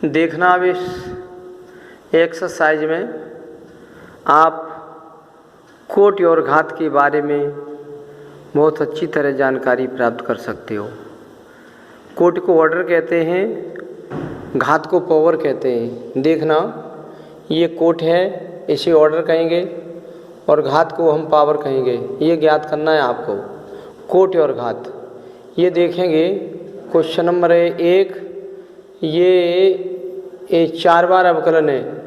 देखना अब इस एक्सरसाइज में आप कोटि और घात के बारे में बहुत अच्छी तरह जानकारी प्राप्त कर सकते हो। कोटि को ऑर्डर कहते हैं, घात को पावर कहते हैं। देखना, ये कोट है, इसे ऑर्डर कहेंगे और घात को हम पावर कहेंगे। ये ज्ञात करना है आपको, कोटि और घात। ये देखेंगे क्वेश्चन नंबर 1, ये 4 बार अवकलन है।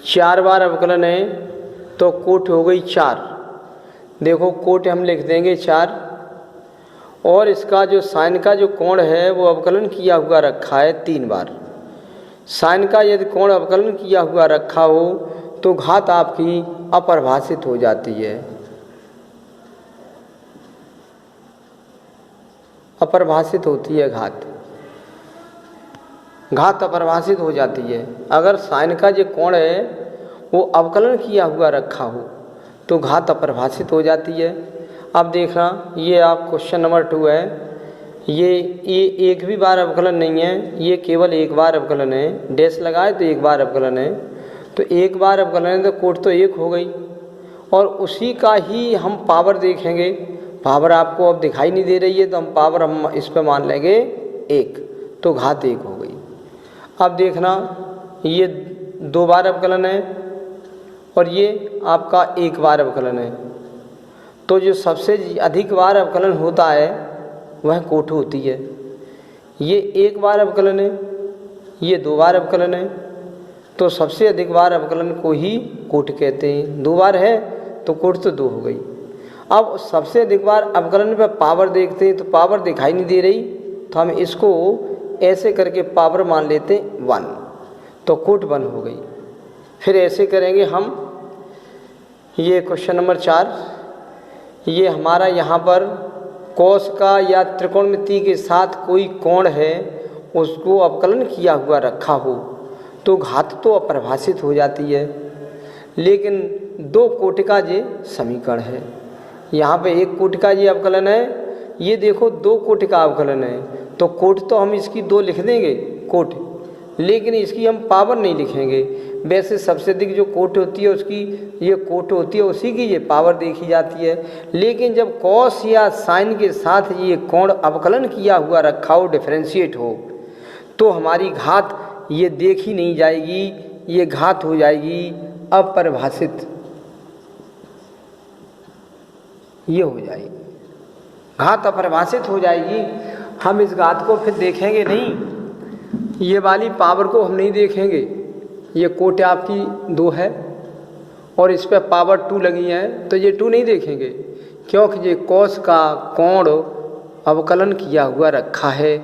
4 बार अवकलन है तो कोटि हो गई 4। देखो कोटि हम लिख देंगे 4, और इसका जो साइन का जो कोण है वो अवकलन किया हुआ रखा है 3 बार। साइन का यदि कोण अवकलन किया हुआ रखा हो तो घात आपकी अपरिभाषित हो जाती है। अपरिभाषित होती है घात अपरिभाषित हो जाती है। अगर साइन का जो कोण है वो अवकलन किया हुआ रखा हो तो घात अपरिभाषित हो जाती है। अब देखना, ये आप क्वेश्चन नंबर 2 है। ये एक भी बार अवकलन नहीं है, ये केवल एक बार अवकलन है। डैश लगाए तो एक बार अवकलन है, तो एक बार अवकलन है तो कोटि तो 1 हो गई। और उसी का ही हम पावर देखेंगे। पावर आपको अब दिखाई नहीं दे रही है तो हम पावर हम इस पे मान लेंगे 1, तो घात 1 हो गई। अब देखना, ये 2 बार अवकलन है और ये आपका 1 बार अवकलन है। तो जो सबसे अधिक बार अवकलन होता है वह कोटि होती है। ये 1 बार अवकलन है, ये 2 बार अवकलन है, तो सबसे अधिक बार अवकलन को ही कोटि कहते हैं। 2 बार है तो कोटि तो 2 हो गई। अब सबसे अधिक बार अवकलन पे पावर देखते हैं तो पावर दिखाई नहीं दे रही, तो हम इसको ऐसे करके पावर मान लेते 1, तो कोटि 1 हो गई। फिर ऐसे करेंगे हम, ये क्वेश्चन नंबर 4, ये हमारा यहाँ पर कोस का या त्रिकोणमिति के साथ कोई कोण है उसको अवकलन किया हुआ रखा हो तो घात तो अपरिभाषित हो जाती है। लेकिन 2 कोटि का ये समीकरण है। यहाँ पे 1 कोटि का ये अवकलन है, ये देखो 2 कोटि का अवकलन है, तो कोटि तो हम इसकी 2 लिख देंगे कोटि, लेकिन इसकी हम पावर नहीं लिखेंगे। वैसे सबसे अधिक जो कोटि होती है उसकी ये कोटि होती है, उसी की ये पावर देखी जाती है। लेकिन जब कॉस या साइन के साथ ये कोण अवकलन किया हुआ रखा हो, डिफरेंशिएट हो, तो हमारी घात ये देखी नहीं जाएगी, ये घात हो जाएगी अपरिभाषित। ये हो जाएगी घात अपरिभाषित हो जाएगी। हम इस घात को फिर देखेंगे नहीं, ये वाली पावर को हम नहीं देखेंगे। ये कोटि आपकी 2 है और इस पर पावर 2 लगी है, तो ये 2 नहीं देखेंगे, क्योंकि ये कॉस का कोण अवकलन किया हुआ रखा है।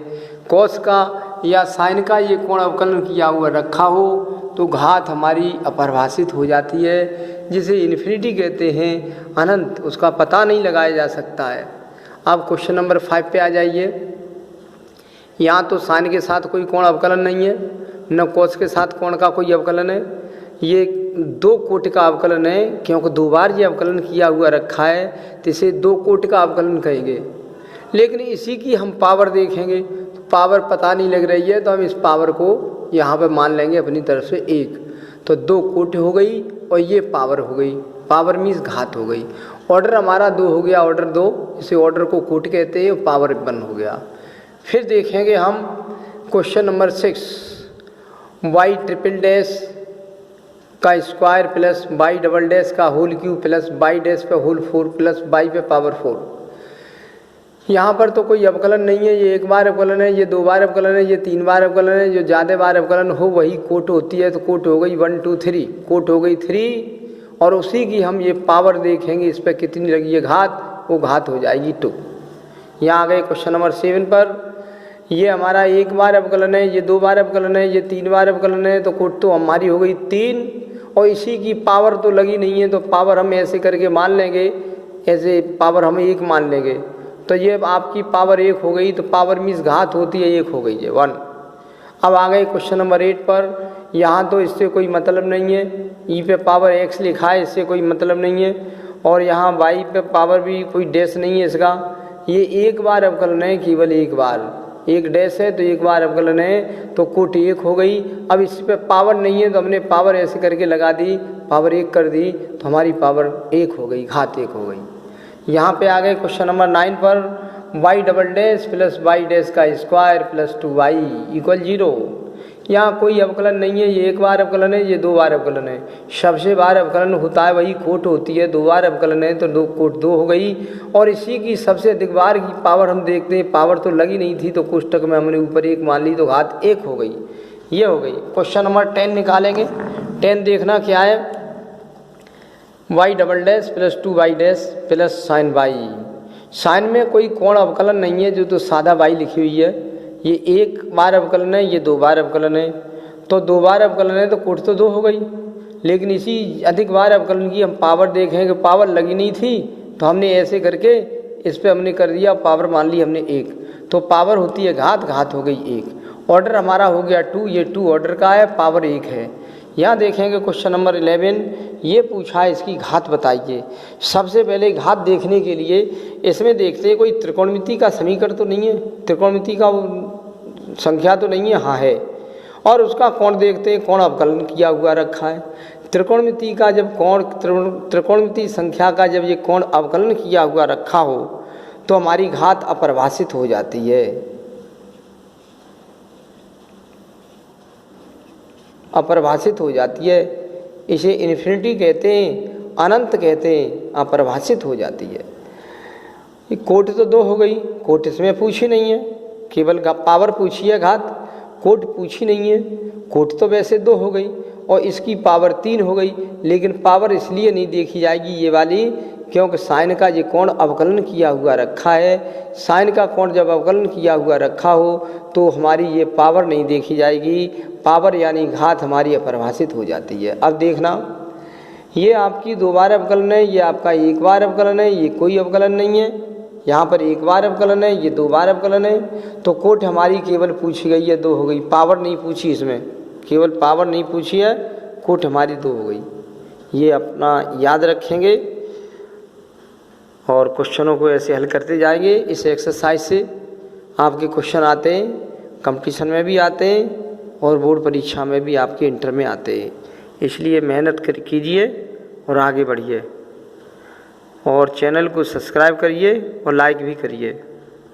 कॉस का या साइन का ये कोण अवकलन किया हुआ रखा हो तो घात हमारी अपरिभाषित हो जाती है, जिसे इन्फिनिटी कहते हैं, अनंत। उसका पता नहीं लगाया जा सकता है। अब क्वेश्चन नंबर 5 पे आ जाइए। यहाँ तो साइन के साथ कोई कोण अवकलन नहीं है, न कोस के साथ कोण का कोई अवकलन है। ये 2 कोटि का अवकलन है, क्योंकि 2 बार ये अवकलन किया हुआ रखा है, तो इसे 2 कोटि का अवकलन कहेंगे। लेकिन इसी की हम पावर देखेंगे तो पावर पता नहीं लग रही है, तो हम इस पावर को यहाँ पे मान लेंगे अपनी तरफ से 1, तो 2 कोटि हो गई और ये पावर हो गई। पावर मीन्स घात हो गई। ऑर्डर हमारा 2 हो गया, ऑर्डर 2, इसे ऑर्डर को कोटि कहते हैं, पावर 1 हो गया। फिर देखेंगे हम question number 6, y triple dash का square plus y double dash का whole cube plus y dash पे होल 4 प्लस y पे पावर 4। यहाँ पर तो कोई अवकलन नहीं है, ये 1 बार अवकलन है, ये 2 बार अवकलन है, ये 3 बार अवकलन है। जो ज़्यादा बार अवकलन हो वही कोटि होती है, तो कोटि हो गई 1 2 3, कोटि हो गई 3, और उसी की हम ये पावर देखेंगे, इस पर कितनी लगी है घात, वो घात हो जाएगी 2। यहाँ आ गए क्वेश्चन नंबर 7 पर। ये हमारा 1 बार अवकलन है, ये 2 बार अवकलन है, ये 3 बार अवकलन है, तो कोटि तो हमारी हो गई 3, और इसी की पावर तो लगी नहीं है, तो पावर हम ऐसे करके मान लेंगे, ऐसे पावर हम 1 मान लेंगे, तो ये आपकी पावर 1 हो गई। तो पावर मीन्स घात होती है 1 हो गई है 1। अब आ गए क्वेश्चन नंबर 8 पर। यहाँ तो इससे कोई मतलब नहीं है, ई पे पावर x लिखा है, इससे कोई मतलब नहीं है, और यहाँ y पे पावर भी कोई डैश नहीं है इसका। ये 1 बार अवकलन है, केवल 1 बार, एक डैश है तो एक बार अवकलन है तो कोटि 1 हो गई। अब इस पे पावर नहीं है तो हमने पावर ऐसे करके लगा दी, पावर 1 कर दी तो हमारी पावर 1 हो गई, घात 1 हो गई। यहाँ पे आ गए क्वेश्चन नंबर 9 पर, y double dash plus y dash का स्क्वायर प्लस 2y इक्वल 0। यहाँ कोई अवकलन नहीं है, ये एक बार अवकलन है, ये 2 बार अवकलन है। सबसे बार अवकलन होता है वही कोट होती है, 2 बार अवकलन है तो 2 कोट 2 हो गई। और इसी की सबसे अधिक बार की पावर हम देखते हैं, पावर तो लगी नहीं थी तो कोष्टक में हमने ऊपर 1 मान ली तो घात 1 हो गई, ये हो गई। क्वेश्चन नंबर 10 निकालेंगे। 10 देखना क्या है, y double dash plus 2y dash plus sine y। Sine में कोई कोण अवकलन नहीं है, जो तो सादा y लिखी हुई है। ये 1 बार अवकलन है, ये 2 बार अवकलन है, तो 2 बार अवकलन है तो कोट तो 2 हो गई। लेकिन इसी अधिक बार अवकलन की हम पावर देखें कि पावर लगी नहीं थी तो हमने ऐसे करके इस पे हमने कर दिया, पावर मान ली हमने 1, तो पावर होती है घात, घात हो गई 1। ऑर्डर हमारा हो गया 2, ये 2 ऑर्डर का है, पावर 1 है। यहाँ देखेंगे क्वेश्चन नंबर 11, ये पूछा है इसकी घात बताइए। सबसे पहले घात देखने के लिए इसमें देखते हैं कोई त्रिकोणमिति का समीकरण तो नहीं है, त्रिकोणमिति का संख्या तो नहीं है, हाँ है। और उसका कोण देखते हैं, कोण अवकलन किया हुआ रखा है। त्रिकोणमिति का जब कोण, त्रिकोणमिति संख्या का जब ये कोण अवकलन किया हुआ रखा हो तो हमारी घात अपरिभाषित हो जाती है, अपरिभाषित हो जाती है। इसे इन्फिनिटी कहते हैं, अनंत कहते हैं, अपरिभाषित हो जाती है। ये कोट तो 2 हो गई, कोट इसमें पूछी नहीं है, केवल पावर पूछी है, घात कोट पूछी नहीं है। कोट तो वैसे 2 हो गई और इसकी पावर 3 हो गई, लेकिन पावर इसलिए नहीं देखी जाएगी ये वाली क्योंकि साइन का ये कोण अवकलन किया हुआ रखा है। साइन का कोण जब अवकलन किया हुआ रखा हो तो हमारी ये पावर नहीं देखी जाएगी, पावर यानी घात हमारी अपरिभाषित हो जाती है। अब देखना, ये आपकी 2 बार अवकलन है, ये आपका 1 बार अवकलन है, ये कोई अवकलन नहीं है। यहाँ पर 1 बार अवकलन है, ये 2 बार अवकलन है, तो कोट हमारी केवल पूछी गई है 2 हो गई, पावर नहीं पूछी, इसमें केवल पावर नहीं पूछी है, कोट हमारी 2 हो गई। ये अपना याद रखेंगे और क्वेश्चनों को ऐसे हल करते जाएंगे। इस एक्सरसाइज से आपके क्वेश्चन आते हैं, कंपटीशन में भी आते हैं और बोर्ड परीक्षा में भी आपके इंटर में आते हैं। इसलिए मेहनत कीजिए और आगे बढ़िए और चैनल को सब्सक्राइब करिए और लाइक भी करिए।